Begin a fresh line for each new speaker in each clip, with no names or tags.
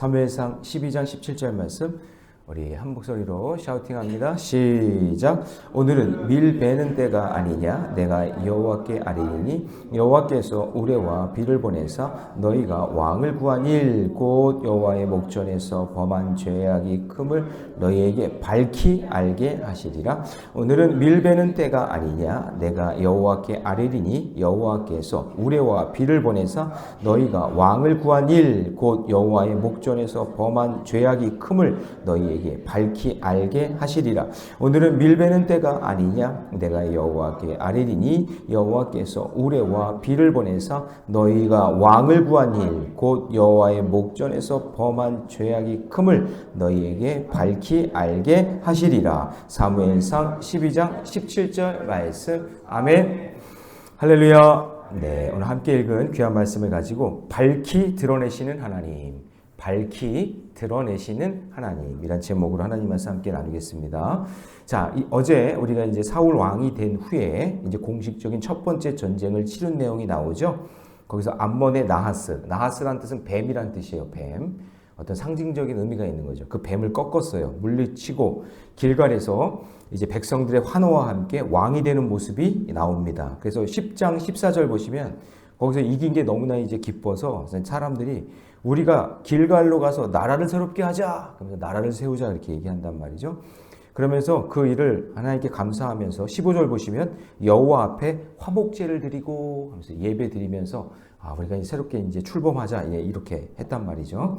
사무엘상 12장 17절 말씀 우리 한 목소리로 샤우팅합니다. 시작. 오늘은 밀 베는 때가 아니냐 내가 여호와께 아뢰리니 여호와께서 우레와 비를 보내사 너희가 왕을 구한 일 곧 여호와의 목전에서 범한 죄악이 큼을 너희에게 밝히 알게 하시리라. 오늘은 밀 베는 때가 아니냐 내가 여호와께 아뢰리니 여호와께서 우레와 비를 보내사 너희가 왕을 구한 일 곧 여호와의 목전에서 범한 죄악이 큼을 너희에게 밝히 알게 하시리라. 오늘은 밀 베는 때가 아니냐 내가 여호와께 아뢰리니 여호와께서 우레와 비를 보내사 너희가 왕을 구한 일 곧 여호와의 목전에서 범한 죄악이 큼을 너희에게 밝히 알게 하시리라. 사무엘상 12장 17절 말씀. 아멘. 할렐루야. 네, 오늘 함께 읽은 귀한 말씀을 가지고 밝히 드러내시는 하나님, 밝히 드러내시는 하나님이란 제목으로 하나님 말씀 함께 나누겠습니다. 자, 어제 우리가 이제 사울 왕이 된 후에 이제 공식적인 첫 번째 전쟁을 치른 내용이 나오죠. 거기서 암몬의 나하스란 뜻은 뱀이란 뜻이에요. 뱀. 어떤 상징적인 의미가 있는 거죠. 그 뱀을 꺾었어요. 물리치고 길갈에서 이제 백성들의 환호와 함께 왕이 되는 모습이 나옵니다. 그래서 10장 14절 보시면 거기서 이긴 게 너무나 이제 기뻐서 사람들이 우리가 길갈로 가서 나라를 새롭게 하자. 그러면서 나라를 세우자 이렇게 얘기한단 말이죠. 그러면서 그 일을 하나님께 감사하면서 15절 보시면 여호와 앞에 화목제를 드리고 하면서 예배 드리면서 우리가 이제 새롭게 이제 출범하자 이렇게 했단 말이죠.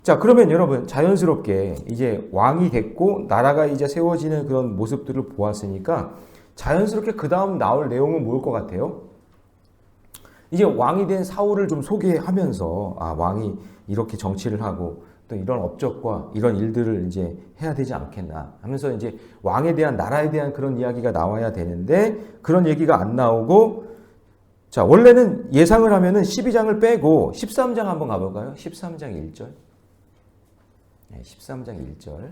자, 그러면 여러분 자연스럽게 이제 왕이 됐고 나라가 이제 세워지는 그런 모습들을 보았으니까 자연스럽게 그 다음 나올 내용은 뭘 것 같아요? 이제 왕이 된 사울을 좀 소개하면서 왕이 이렇게 정치를 하고 또 이런 업적과 이런 일들을 이제 해야 되지 않겠나 하면서 이제 왕에 대한 나라에 대한 그런 이야기가 나와야 되는데 그런 얘기가 안 나오고 자, 원래는 예상을 하면은 12장을 빼고 13장 한번 가볼까요? 13장 1절. 네, 13장 1절.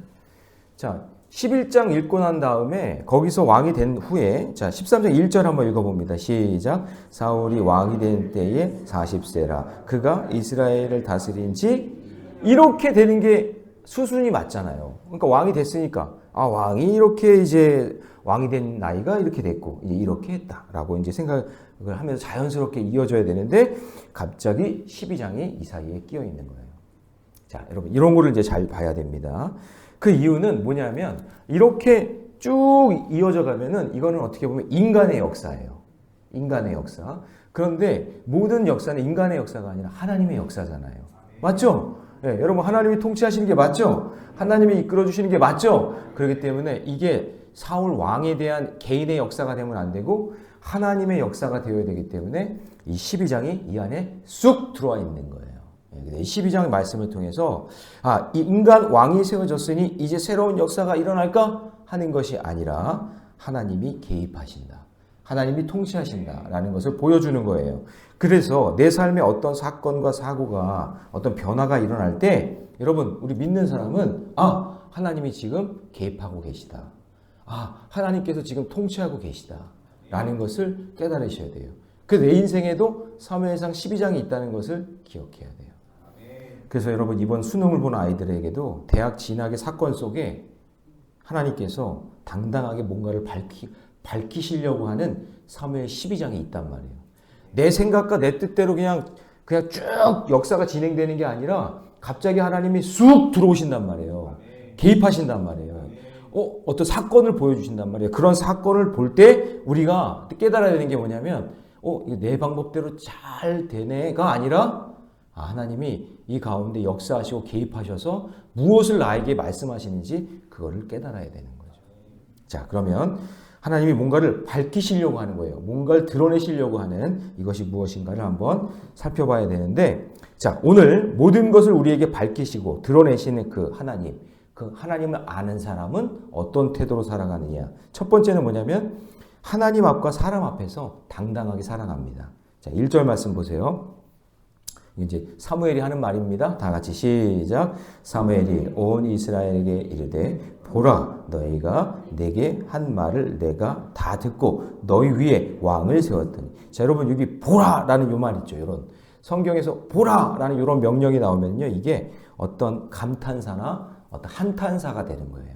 자, 11장 읽고 난 다음에 거기서 왕이 된 후에 자 13장 1절 한번 읽어봅니다. 시작. 사울이 왕이 된 때에 40세라. 그가 이스라엘을 다스린 지 이렇게 되는 게 수순이 맞잖아요. 그러니까 왕이 됐으니까 왕이 이렇게 이제 왕이 된 나이가 이렇게 됐고 이제 이렇게 했다라고 이제 생각을 하면서 자연스럽게 이어져야 되는데 갑자기 12장이 이 사이에 끼어 있는 거예요. 자, 여러분 이런 거를 이제 잘 봐야 됩니다. 그 이유는 뭐냐면 이렇게 쭉 이어져 가면은 이거는 어떻게 보면 인간의 역사예요. 인간의 역사. 그런데 모든 역사는 인간의 역사가 아니라 하나님의 역사잖아요. 맞죠? 네, 여러분 하나님이 통치하시는 게 맞죠? 하나님이 이끌어 주시는 게 맞죠? 그렇기 때문에 이게 사울 왕에 대한 개인의 역사가 되면 안 되고 하나님의 역사가 되어야 되기 때문에 이 12장이 이 안에 쑥 들어와 있는 거예요. 12장의 말씀을 통해서 이 인간 왕이 세워졌으니 이제 새로운 역사가 일어날까 하는 것이 아니라 하나님이 개입하신다. 하나님이 통치하신다라는 것을 보여주는 거예요. 그래서 내 삶에 어떤 사건과 사고가 어떤 변화가 일어날 때 여러분 우리 믿는 사람은 하나님이 지금 개입하고 계시다. 하나님께서 지금 통치하고 계시다. 라는 것을 깨달으셔야 돼요. 그래서 내 인생에도 사무엘상 12장이 있다는 것을 기억해야 돼요. 그래서 여러분 이번 수능을 본 아이들에게도 대학 진학의 사건 속에 하나님께서 당당하게 뭔가를 밝히시려고 하는 사무엘 12장이 있단 말이에요. 내 생각과 내 뜻대로 그냥 쭉 역사가 진행되는 게 아니라 갑자기 하나님이 쑥 들어오신단 말이에요. 개입하신단 말이에요. 어떤 사건을 보여주신단 말이에요. 그런 사건을 볼 때 우리가 깨달아야 되는 게 뭐냐면 이게 내 방법대로 잘 되네가 아니라 하나님이 이 가운데 역사하시고 개입하셔서 무엇을 나에게 말씀하시는지 그거를 깨달아야 되는 거죠. 자, 그러면 하나님이 뭔가를 밝히시려고 하는 거예요. 뭔가를 드러내시려고 하는 이것이 무엇인가를 한번 살펴봐야 되는데 자, 오늘 모든 것을 우리에게 밝히시고 드러내시는 그 하나님을 아는 사람은 어떤 태도로 살아가느냐. 첫 번째는 뭐냐면 하나님 앞과 사람 앞에서 당당하게 살아갑니다. 자, 1절 말씀 보세요. 이제 사무엘이 하는 말입니다. 다 같이 시작. 사무엘이 온 이스라엘에게 이르되 보라 너희가 내게 한 말을 내가 다 듣고 너희 위에 왕을 세웠더니. 자, 여러분 여기 보라라는 요 말 있죠. 이런 성경에서 보라라는 이런 명령이 나오면요, 이게 어떤 감탄사나 어떤 한탄사가 되는 거예요.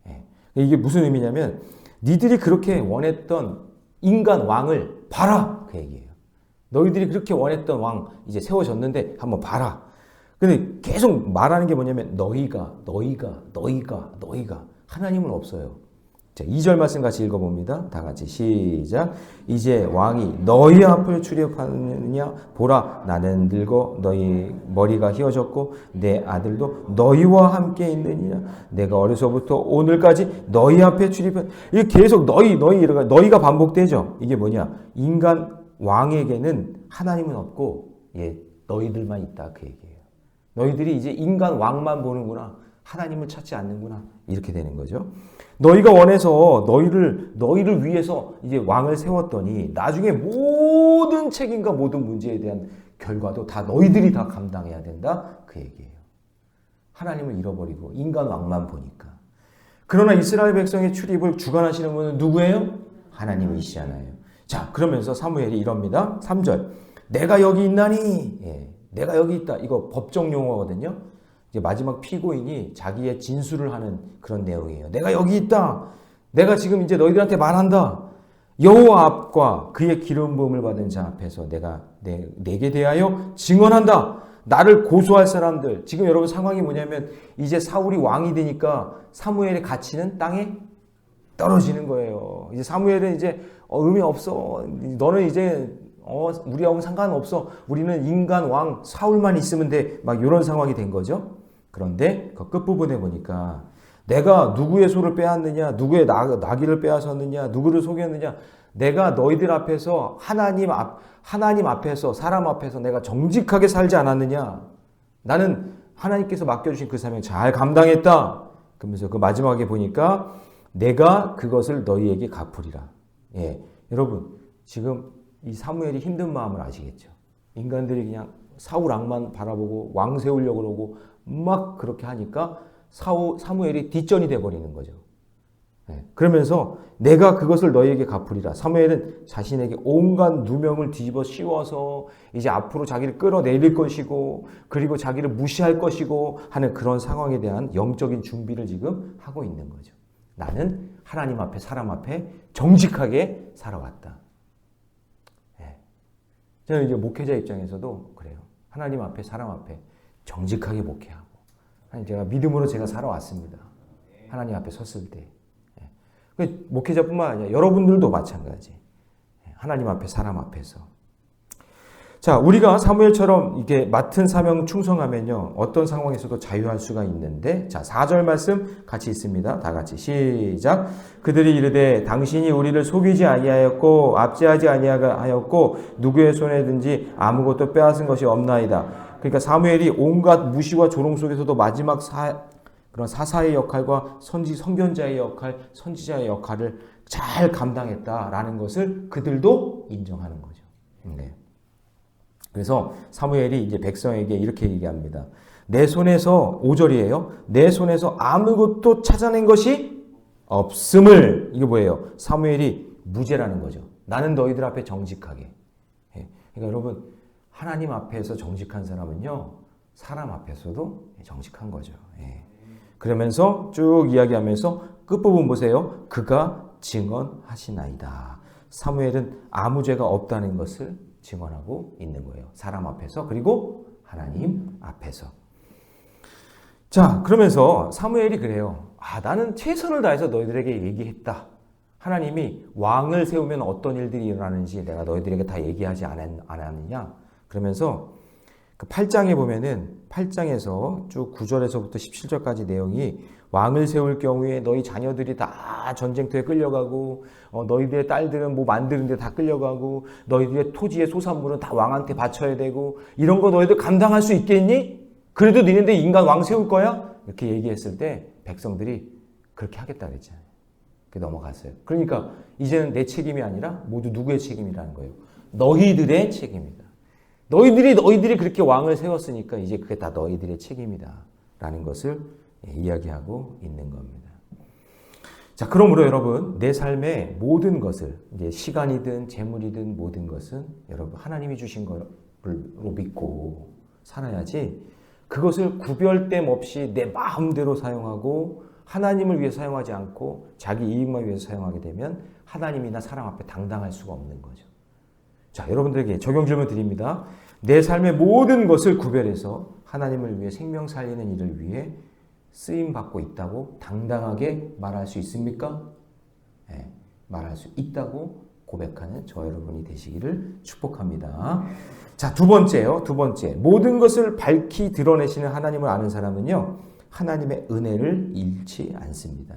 예. 이게 무슨 의미냐면 니들이 그렇게 원했던 인간 왕을 봐라 그 얘기예요. 너희들이 그렇게 원했던 왕 이제 세워졌는데 한번 봐라. 근데 계속 말하는 게 뭐냐면 너희가 하나님은 없어요. 자, 2절 말씀 같이 읽어봅니다. 다 같이 시작. 이제 왕이 너희 앞을 출입하느냐 보라 나는 늙어 너희 머리가 휘어졌고 내 아들도 너희와 함께 있느니라. 내가 어려서부터 오늘까지 너희 앞에 출입한 이게 계속 너희가 반복되죠. 이게 뭐냐? 인간 왕에게는 하나님은 없고 너희들만 있다 그 얘기예요. 너희들이 이제 인간 왕만 보는구나. 하나님을 찾지 않는구나. 이렇게 되는 거죠. 너희가 원해서 너희를 위해서 이제 왕을 세웠더니 나중에 모든 책임과 모든 문제에 대한 결과도 다 너희들이 다 감당해야 된다. 그 얘기예요. 하나님을 잃어버리고 인간 왕만 보니까. 그러나 이스라엘 백성의 출입을 주관하시는 분은 누구예요? 하나님이시잖아요. 자, 그러면서 사무엘이 이럽니다. 3절. 내가 여기 있나니. 내가 여기 있다. 이거 법정 용어거든요. 이제 마지막 피고인이 자기의 진술을 하는 그런 내용이에요. 내가 여기 있다. 내가 지금 이제 너희들한테 말한다. 여호와 앞과 그의 기름 부음을 받은 자 앞에서 내가 내게 대하여 증언한다. 나를 고소할 사람들. 지금 여러분 상황이 뭐냐면 이제 사울이 왕이 되니까 사무엘의 가치는 땅에 떨어지는 거예요. 이제 사무엘은 이제 의미 없어. 너는 이제 우리하고는 상관없어. 우리는 인간 왕 사울만 있으면 돼. 막 이런 상황이 된 거죠. 그런데 그 끝부분에 보니까 내가 누구의 소를 빼앗느냐, 누구의 나귀를 빼앗았느냐, 누구를 속였느냐, 내가 너희들 앞에서 하나님 앞에서 사람 앞에서 내가 정직하게 살지 않았느냐. 나는 하나님께서 맡겨주신 그 사명 잘 감당했다. 그러면서 그 마지막에 보니까 내가 그것을 너희에게 갚으리라. 여러분 지금 이 사무엘이 힘든 마음을 아시겠죠? 인간들이 그냥 사울 왕만 바라보고 왕 세우려고 그러고 막 그렇게 하니까 사무엘이 뒷전이 돼버리는 거죠. 그러면서 내가 그것을 너희에게 갚으리라. 사무엘은 자신에게 온갖 누명을 뒤집어 씌워서 이제 앞으로 자기를 끌어내릴 것이고 그리고 자기를 무시할 것이고 하는 그런 상황에 대한 영적인 준비를 지금 하고 있는 거죠. 나는 하나님 앞에 사람 앞에 정직하게 살아왔다. 저는 이제 목회자 입장에서도 그래요. 하나님 앞에 사람 앞에 정직하게 목회하고 제가 믿음으로 제가 살아왔습니다. 하나님 앞에 섰을 때. 목회자뿐만 아니라 여러분들도 마찬가지. 하나님 앞에 사람 앞에서. 자, 우리가 사무엘처럼 이게 맡은 사명 충성하면요. 어떤 상황에서도 자유할 수가 있는데 자, 4절 말씀 같이 있습니다. 다 같이 시작. 그들이 이르되 당신이 우리를 속이지 아니하였고 압제하지 아니하였고 누구의 손에든지 아무것도 빼앗은 것이 없나이다. 그러니까 사무엘이 온갖 무시와 조롱 속에서도 마지막 그런 사사의 역할과 선견자의 역할, 선지자의 역할을 잘 감당했다라는 것을 그들도 인정하는 거죠. 네. 그래서 사무엘이 이제 백성에게 이렇게 얘기합니다. 내 손에서 5절이에요. 내 손에서 아무것도 찾아낸 것이 없음을. 이게 뭐예요? 사무엘이 무죄라는 거죠. 나는 너희들 앞에 정직하게. 그러니까 여러분 하나님 앞에서 정직한 사람은요. 사람 앞에서도 정직한 거죠. 그러면서 쭉 이야기하면서 끝부분 보세요. 그가 증언하시나이다. 사무엘은 아무 죄가 없다는 것을 증언하고 있는 거예요. 사람 앞에서 그리고 하나님 앞에서. 자, 그러면서 사무엘이 그래요. 나는 최선을 다해서 너희들에게 얘기했다. 하나님이 왕을 세우면 어떤 일들이 일어나는지 내가 너희들에게 다 얘기하지 않았느냐. 그러면서 그 8장에 보면은 8장에서 쭉 9절에서부터 17절까지 내용이 왕을 세울 경우에 너희 자녀들이 다 전쟁터에 끌려가고 너희들의 딸들은 뭐 만드는 데 다 끌려가고 너희들의 토지의 소산물은 다 왕한테 바쳐야 되고 이런 거 너희들 감당할 수 있겠니? 그래도 니네들 인간 왕 세울 거야? 이렇게 얘기했을 때 백성들이 그렇게 하겠다 그랬잖아요. 그게 넘어갔어요. 그러니까 이제는 내 책임이 아니라 모두 누구의 책임이라는 거예요. 너희들의 책임이다. 너희들이 그렇게 왕을 세웠으니까 이제 그게 다 너희들의 책임이다 라는 것을 이야기하고 있는 겁니다. 자, 그러므로 여러분 내 삶의 모든 것을 이제 시간이든 재물이든 모든 것은 여러분 하나님이 주신 거로 믿고 살아야지 그것을 구별됨 없이 내 마음대로 사용하고 하나님을 위해 사용하지 않고 자기 이익만 위해서 사용하게 되면 하나님이나 사람 앞에 당당할 수가 없는 거죠. 자, 여러분들에게 적용 질문 드립니다. 내 삶의 모든 것을 구별해서 하나님을 위해 생명 살리는 일을 위해 쓰임받고 있다고 당당하게 말할 수 있습니까? 네, 말할 수 있다고 고백하는 저 여러분이 되시기를 축복합니다. 자, 두 번째요. 두 번째. 모든 것을 밝히 드러내시는 하나님을 아는 사람은요, 하나님의 은혜를 잊지 않습니다.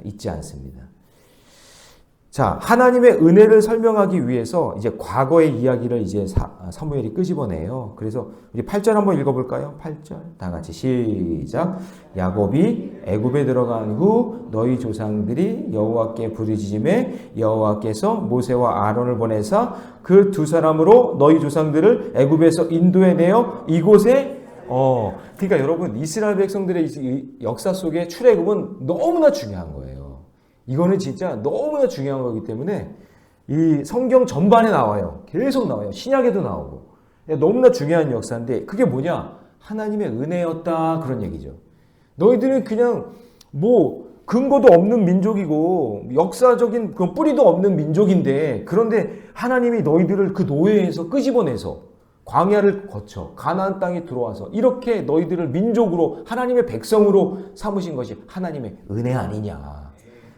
자, 하나님의 은혜를 설명하기 위해서 이제 과거의 이야기를 이제 사무엘이 끄집어내요. 그래서 우리 8절 한번 읽어볼까요? 8절 다 같이 시작. 야곱이 애굽에 들어간 후 너희 조상들이 여호와께 부르짖음에 여호와께서 모세와 아론을 보내사 그 두 사람으로 너희 조상들을 애굽에서 인도해 내어 이곳에 그러니까 여러분 이스라엘 백성들의 역사 속에 출애굽은 너무나 중요한 거예요. 이거는 진짜 너무나 중요한 거기 때문에 이 성경 전반에 나와요. 계속 나와요. 신약에도 나오고. 너무나 중요한 역사인데 그게 뭐냐? 하나님의 은혜였다 그런 얘기죠. 너희들은 그냥 뭐 근거도 없는 민족이고 역사적인 그 뿌리도 없는 민족인데 그런데 하나님이 너희들을 그 노예에서 끄집어내서 광야를 거쳐 가나안 땅에 들어와서 이렇게 너희들을 민족으로 하나님의 백성으로 삼으신 것이 하나님의 은혜 아니냐.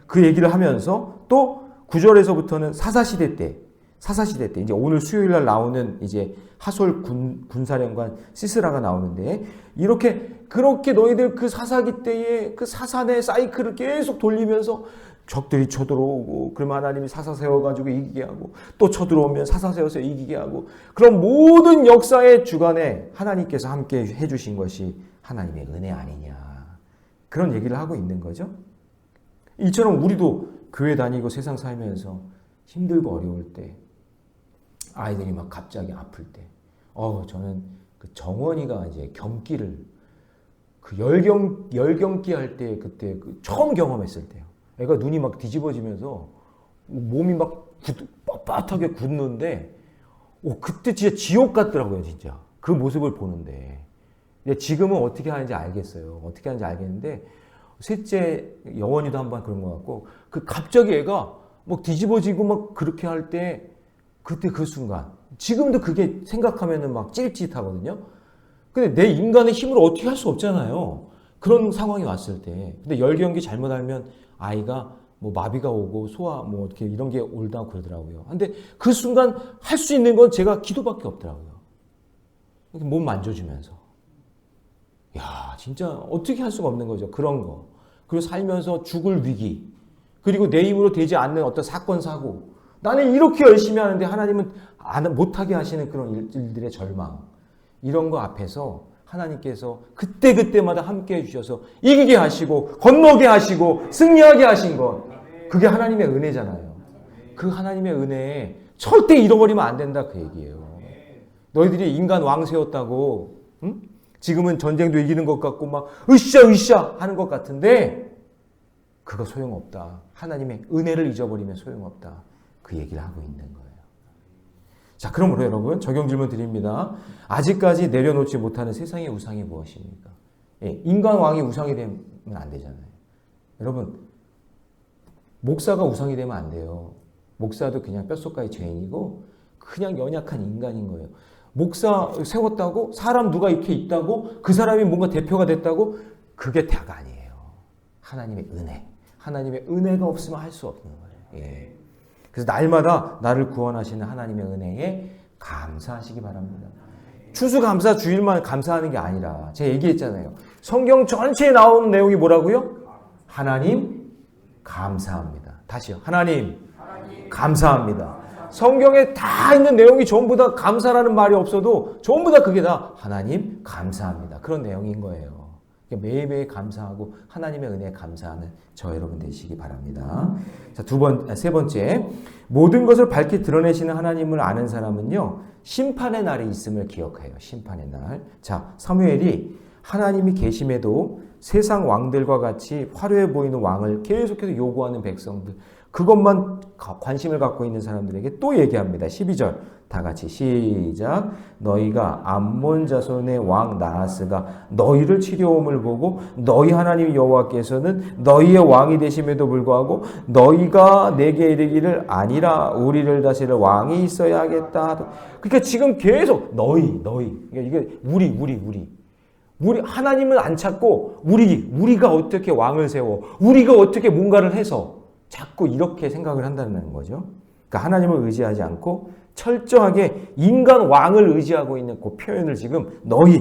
그 얘기를 하면서 또 9절에서부터는 사사시대 때 이제 오늘 수요일 날 나오는 이제 하솔 군사령관 시스라가 나오는데 그렇게 너희들 그 사사기 때에 그 사산의 사이클을 계속 돌리면서 적들이 쳐들어오고 그러면 하나님이 사사 세워가지고 이기게 하고 또 쳐들어오면 사사 세워서 이기게 하고 그런 모든 역사의 주관에 하나님께서 함께 해주신 것이 하나님의 은혜 아니냐 그런 얘기를 하고 있는 거죠. 이처럼 우리도 교회 다니고 세상 살면서 힘들고 어려울 때 아이들이 막 갑자기 아플 때 저는 그 정원이가 이제 경기를 그 열경기 할 때 그때 처음 경험했을 때요. 애가 눈이 막 뒤집어지면서 몸이 막 빳빳하게 굳는데 그때 진짜 지옥 같더라고요. 진짜 그 모습을 보는데 지금은 어떻게 하는지 알겠어요. 어떻게 하는지 알겠는데 셋째 영원이도 한번 그런 것 같고 그 갑자기 애가 막 뒤집어지고 막 그렇게 할 때 그때 그 순간 지금도 그게 생각하면은 막 찔찔하거든요. 근데 내 인간의 힘으로 어떻게 할 수 없잖아요. 그런 상황이 왔을 때. 근데 열경기 잘못 알면 아이가 뭐 마비가 오고 소화 뭐 이렇게 이런 게 올다고 그러더라고요. 근데 그 순간 할 수 있는 건 제가 기도밖에 없더라고요. 몸 만져주면서. 야, 진짜 어떻게 할 수가 없는 거죠. 그런 거. 그리고 살면서 죽을 위기. 그리고 내 힘으로 되지 않는 어떤 사건, 사고. 나는 이렇게 열심히 하는데 하나님은 못하게 하시는 그런 일들의 절망. 이런 거 앞에서 하나님께서 그때그때마다 함께 해주셔서 이기게 하시고 건너게 하시고 승리하게 하신 것. 그게 하나님의 은혜잖아요. 그 하나님의 은혜에 절대 잃어버리면 안 된다 그 얘기예요. 너희들이 인간 왕 세웠다고 응? 지금은 전쟁도 이기는 것 같고 막 으쌰 하는 것 같은데 그거 소용없다. 하나님의 은혜를 잊어버리면 소용없다. 그 얘기를 하고 있는 거예요. 자, 그러므로 여러분 적용 질문 드립니다. 아직까지 내려놓지 못하는 세상의 우상이 무엇입니까? 인간 왕이 우상이 되면 안 되잖아요. 여러분 목사가 우상이 되면 안 돼요. 목사도 그냥 뼛속까지 죄인이고 그냥 연약한 인간인 거예요. 목사 세웠다고 사람 누가 이렇게 있다고 그 사람이 뭔가 대표가 됐다고 그게 다가 아니에요. 하나님의 은혜. 하나님의 은혜가 없으면 할 수 없는 거예요. 예. 그래서 날마다 나를 구원하시는 하나님의 은혜에 감사하시기 바랍니다. 추수감사 주일만 감사하는 게 아니라 제가 얘기했잖아요. 성경 전체에 나오는 내용이 뭐라고요? 하나님 감사합니다. 다시요. 하나님 감사합니다. 성경에 다 있는 내용이 전부 다 감사라는 말이 없어도 전부 다 그게 다 하나님 감사합니다. 그런 내용인 거예요. 매일매일 감사하고 하나님의 은혜에 감사하는 저 여러분 되시기 바랍니다. 자, 세 번째. 모든 것을 밝히 드러내시는 하나님을 아는 사람은요. 심판의 날이 있음을 기억해요. 심판의 날. 자, 사무엘이 하나님이 계심에도 세상 왕들과 같이 화려해 보이는 왕을 계속해서 요구하는 백성들. 그것만 관심을 갖고 있는 사람들에게 또 얘기합니다. 12절 다 같이 시작. 너희가 암몬 자손의 왕 나하스가 너희를 치려옴을 보고 너희 하나님 여호와께서는 너희의 왕이 되심에도 불구하고 너희가 내게 이르기를 아니라 우리를 다스릴 왕이 있어야 하겠다. 그러니까 지금 계속 너희 그러니까 이게 우리 하나님은 안 찾고 우리가 어떻게 왕을 세워 우리가 어떻게 뭔가를 해서 자꾸 이렇게 생각을 한다는 거죠. 그러니까 하나님을 의지하지 않고 철저하게 인간 왕을 의지하고 있는 그 표현을 지금 너희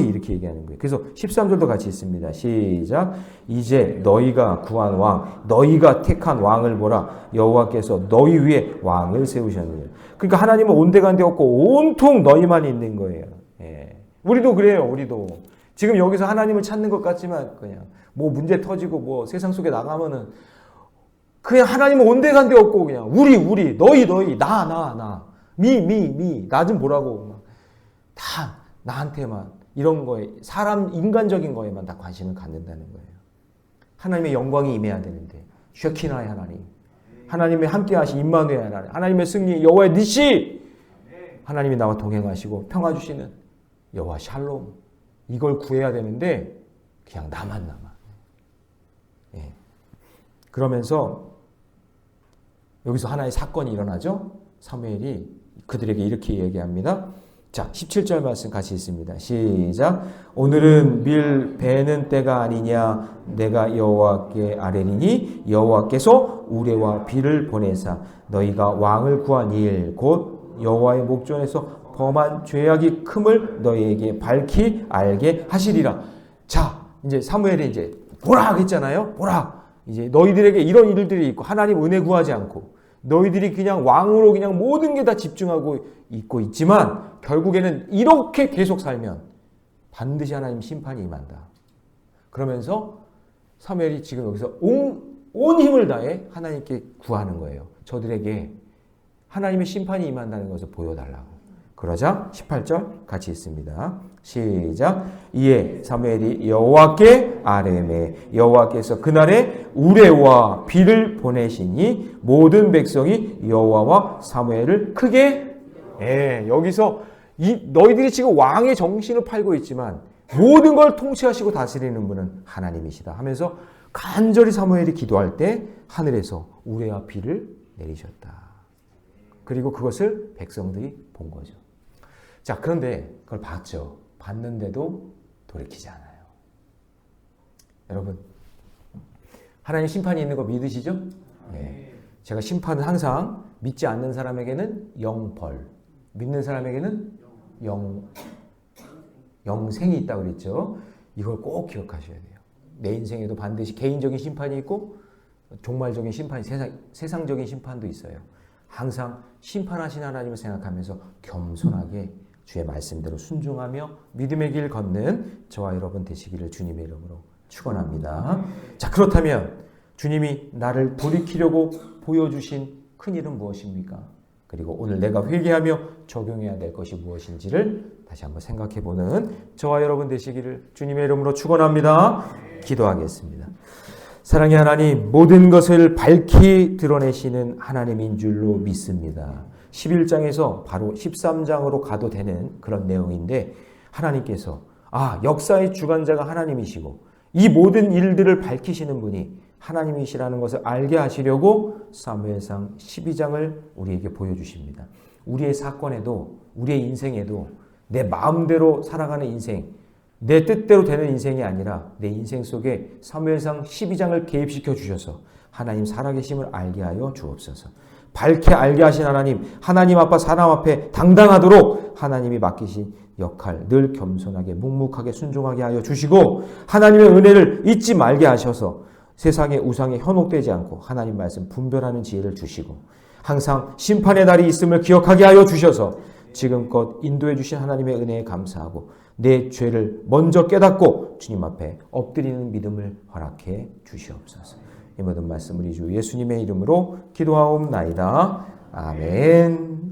이렇게 얘기하는 거예요. 그래서 13절도 같이 있습니다. 시작. 이제 너희가 구한 왕, 너희가 택한 왕을 보라. 여호와께서 너희 위에 왕을 세우셨느니라. 그러니까 하나님은 온데간데 없고 온통 너희만 있는 거예요. 예. 우리도 그래요. 우리도 지금 여기서 하나님을 찾는 것 같지만 그냥 뭐 문제 터지고 뭐 세상 속에 나가면은 그냥 하나님은 온데간데 없고 그냥 우리 너희 나 나 좀 보라고 다 나한테만 이런 거에 사람 인간적인 거에만 다 관심을 갖는다는 거예요. 하나님의 영광이 임해야 되는데 쉐키나의 하나님의 함께하신 임마누엘 하나님의 승리 여호와의 니시 하나님이 나와 동행하시고 평화 주시는 여호와 샬롬 이걸 구해야 되는데 그냥 나만 남아. 예. 그러면서 여기서 하나의 사건이 일어나죠. 사무엘이 그들에게 이렇게 얘기합니다. 자, 17절 말씀 같이 있습니다. 시작. 오늘은 밀 베는 때가 아니냐 내가 여호와께 아뢰리니 여호와께서 우레와 비를 보내사 너희가 왕을 구한 일 곧 여호와의 목전에서 범한 죄악이 큼을 너희에게 밝히 알게 하시리라. 자, 이제 사무엘이 이제 보라 했잖아요. 보라. 이제 너희들에게 이런 일들이 있고 하나님 은혜 구하지 않고 너희들이 그냥 왕으로 그냥 모든 게 다 집중하고 있고 있지만 결국에는 이렇게 계속 살면 반드시 하나님 심판이 임한다. 그러면서 사무엘이 지금 여기서 온 힘을 다해 하나님께 구하는 거예요. 저들에게 하나님의 심판이 임한다는 것을 보여달라고. 그러자 18절 같이 있습니다. 시작. 이에 사무엘이 여호와께 아뢰매 여호와께서 그날에 우레와 비를 보내시니 모든 백성이 여호와와 사무엘을 크게 여기서 너희들이 지금 왕의 정신을 팔고 있지만 모든 걸 통치하시고 다스리는 분은 하나님이시다 하면서 간절히 사무엘이 기도할 때 하늘에서 우레와 비를 내리셨다. 그리고 그것을 백성들이 본 거죠. 자, 그런데 그걸 봤죠. 봤는데도 돌이키지 않아요. 여러분, 하나님 심판이 있는 거 믿으시죠? 네. 제가 심판은 항상 믿지 않는 사람에게는 영벌, 믿는 사람에게는 영생이 있다고 그랬죠. 이걸 꼭 기억하셔야 돼요. 내 인생에도 반드시 개인적인 심판이 있고 종말적인 심판이 세상적인 심판도 있어요. 항상 심판하신 하나님을 생각하면서 겸손하게 주의 말씀대로 순종하며 믿음의 길 걷는 저와 여러분 되시기를 주님의 이름으로 축원합니다. 자, 그렇다면 주님이 나를 돌이키려고 보여주신 큰 일은 무엇입니까? 그리고 오늘 내가 회개하며 적용해야 될 것이 무엇인지를 다시 한번 생각해보는 저와 여러분 되시기를 주님의 이름으로 축원합니다. 기도하겠습니다. 사랑의 하나님, 모든 것을 밝히 드러내시는 하나님인 줄로 믿습니다. 11장에서 바로 13장으로 가도 되는 그런 내용인데 하나님께서 역사의 주관자가 하나님이시고 이 모든 일들을 밝히시는 분이 하나님이시라는 것을 알게 하시려고 사무엘상 12장을 우리에게 보여주십니다. 우리의 사건에도 우리의 인생에도 내 마음대로 살아가는 인생, 내 뜻대로 되는 인생이 아니라 내 인생 속에 사무엘상 12장을 개입시켜 주셔서 하나님 살아계심을 알게 하여 주옵소서. 밝게 알게 하신 하나님 앞과 사람 앞에 당당하도록 하나님이 맡기신 역할 늘 겸손하게 묵묵하게 순종하게 하여 주시고 하나님의 은혜를 잊지 말게 하셔서 세상의 우상에 현혹되지 않고 하나님 말씀 분별하는 지혜를 주시고 항상 심판의 날이 있음을 기억하게 하여 주셔서 지금껏 인도해 주신 하나님의 은혜에 감사하고 내 죄를 먼저 깨닫고 주님 앞에 엎드리는 믿음을 허락해 주시옵소서. 이 모든 말씀 우리 주 예수님의 이름으로 기도하옵나이다. 아멘.